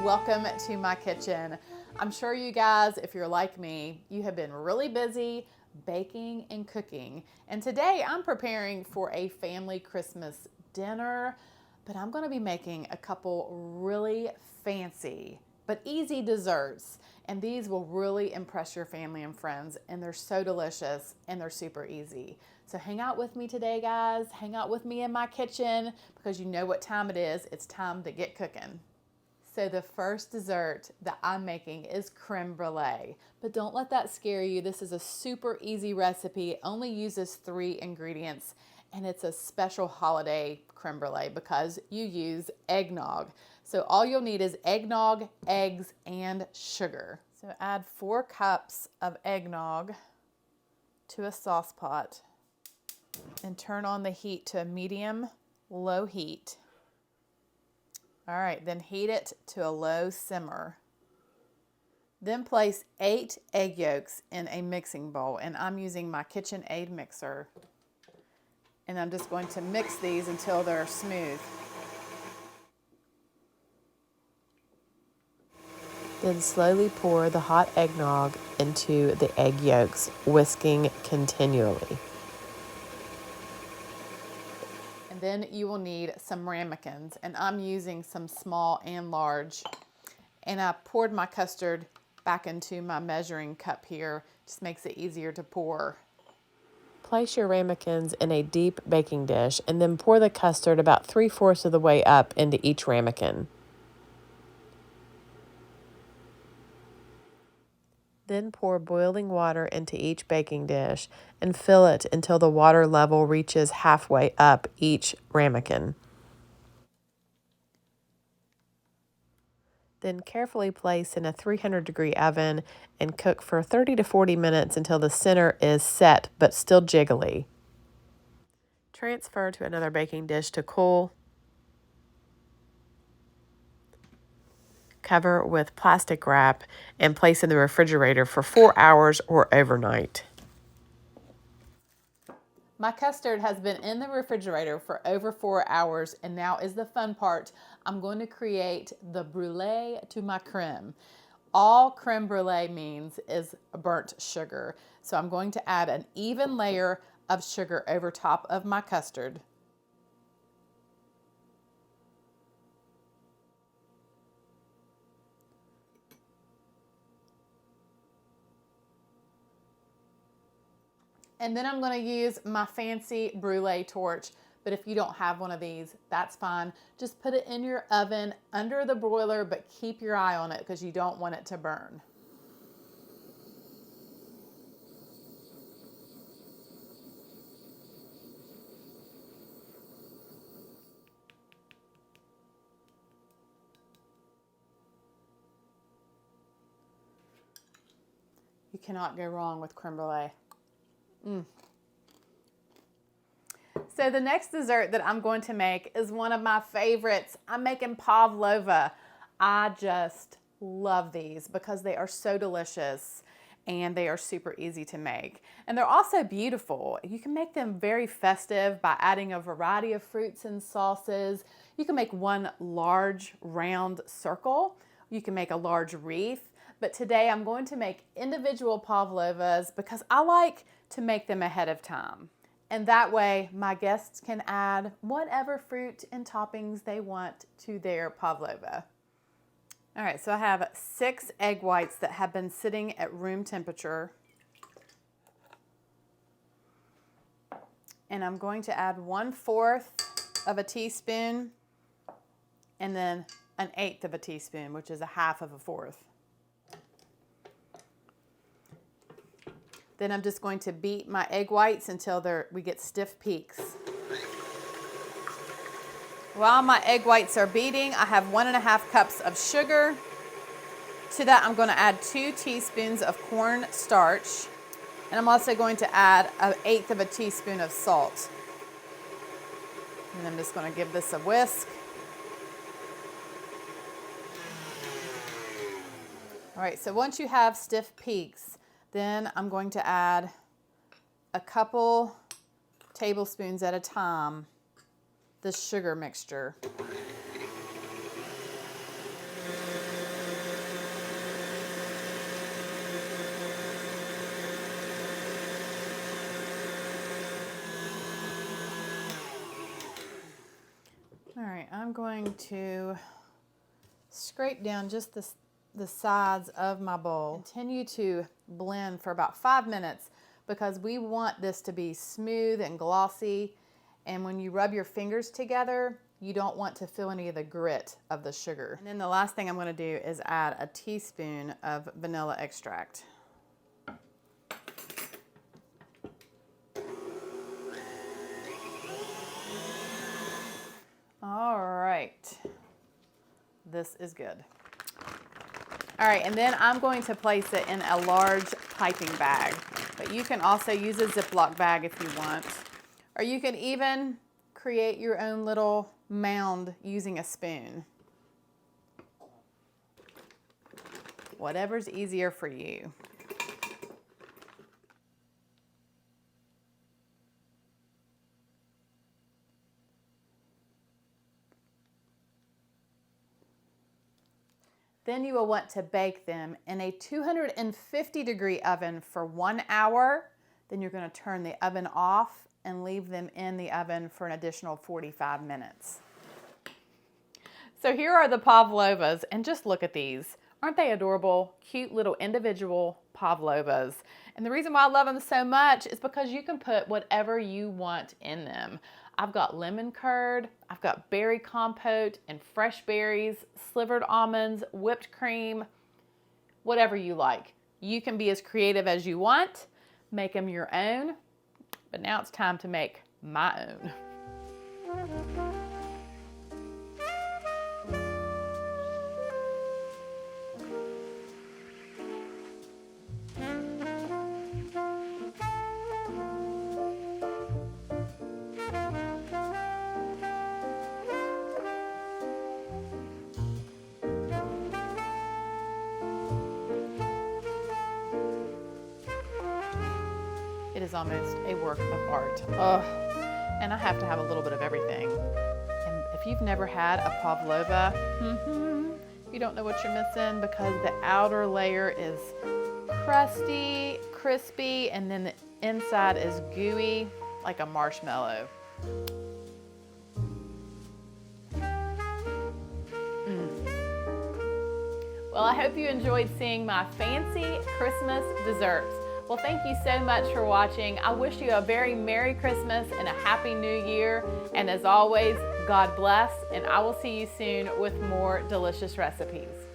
welcome to my kitchen. I'm sure you guys, if you're like me, you have been really busy baking and cooking. And today I'm preparing for a family Christmas dinner, but I'm gonna be making a couple really fancy but easy desserts. And these will really impress your family and friends, and they're so delicious and they're super easy. So hang out with me today, guys. Hang out with me in my kitchen because you know what time it is. It's time to get cooking. So the first dessert that I'm making is creme brulee, but don't let that scare you. This is a super easy recipe. It only uses 3 ingredients, and it's a special holiday creme brulee because you use eggnog. So all you'll need is eggnog, eggs, and sugar. So add 4 cups of eggnog to a sauce pot and turn on the heat to a medium-low heat. All right, then heat it to a low simmer. Then place 8 egg yolks in a mixing bowl, and I'm using my KitchenAid mixer. And I'm just going to mix these until they're smooth. Then slowly pour the hot eggnog into the egg yolks, whisking continually. And then you will need some ramekins, and I'm using some small and large. And I poured my custard back into my measuring cup here. Just makes it easier to pour. Place your ramekins in a deep baking dish and then pour the custard about 3/4 of the way up into each ramekin. Then pour boiling water into each baking dish and fill it until the water level reaches halfway up each ramekin. Then carefully place in a 300-degree oven and cook for 30 to 40 minutes until the center is set but still jiggly. Transfer to another baking dish to cool. Cover with plastic wrap and place in the refrigerator for 4 hours or overnight. My custard has been in the refrigerator for over 4 hours, and now is the fun part. I'm going to create the brulee to my creme. All creme brulee means is burnt sugar. So I'm going to add an even layer of sugar over top of my custard. And then I'm going to use my fancy Brulee torch, but if you don't have one of these, that's fine. Just put it in your oven under the broiler, but keep your eye on it because you don't want it to burn. You cannot go wrong with creme brulee. So the next dessert that I'm going to make is one of my favorites. I'm making pavlova. I just love these because they are so delicious and they are super easy to make. And they're also beautiful. You can make them very festive by adding a variety of fruits and sauces. You can make one large round circle. You can make a large wreath. But today I'm going to make individual pavlovas because I like to make them ahead of time. And that way my guests can add whatever fruit and toppings they want to their pavlova. All right, so I have 6 egg whites that have been sitting at room temperature. And I'm going to add 1/4 of a teaspoon and then 1/8 of a teaspoon, which is 1/2 of a 4th. Then I'm just going to beat my egg whites until we get stiff peaks. While my egg whites are beating, I have 1.5 cups of sugar. To that, I'm going to add 2 teaspoons of corn starch. And I'm also going to add 1/8 of a teaspoon of salt. And I'm just going to give this a whisk. All right, so once you have stiff peaks, then I'm going to add a couple tablespoons at a time the sugar mixture. going to scrape down just the sides of my bowl. Continue to blend for about 5 minutes because we want this to be smooth and glossy. And when you rub your fingers together, you don't want to feel any of the grit of the sugar. And then the last thing I'm going to do is add a teaspoon of vanilla extract. All right, this is good. All right, and then I'm going to place it in a large piping bag, but you can also use a Ziploc bag if you want, or you can even create your own little mound using a spoon. Whatever's easier for you. Then you will want to bake them in a 250-degree oven for 1 hour. Then you're going to turn the oven off and leave them in the oven for an additional 45 minutes. So here are the pavlovas, and just look at these. Aren't they adorable? Cute little individual pavlovas. And the reason why I love them so much is because you can put whatever you want in them. I've got lemon curd, I've got berry compote and fresh berries, slivered almonds, whipped cream, whatever you like. You can be as creative as you want, make them your own, but now it's time to make my own. It is almost a work of art. Oh, and I have to have a little bit of everything. And if you've never had a pavlova, you don't know what you're missing because the outer layer is crusty, crispy, and then the inside is gooey like a marshmallow. Well, I hope you enjoyed seeing my fancy Christmas desserts. Well, thank you so much for watching. I wish you a very Merry Christmas and a Happy New Year. And as always, God bless, and I will see you soon with more delicious recipes.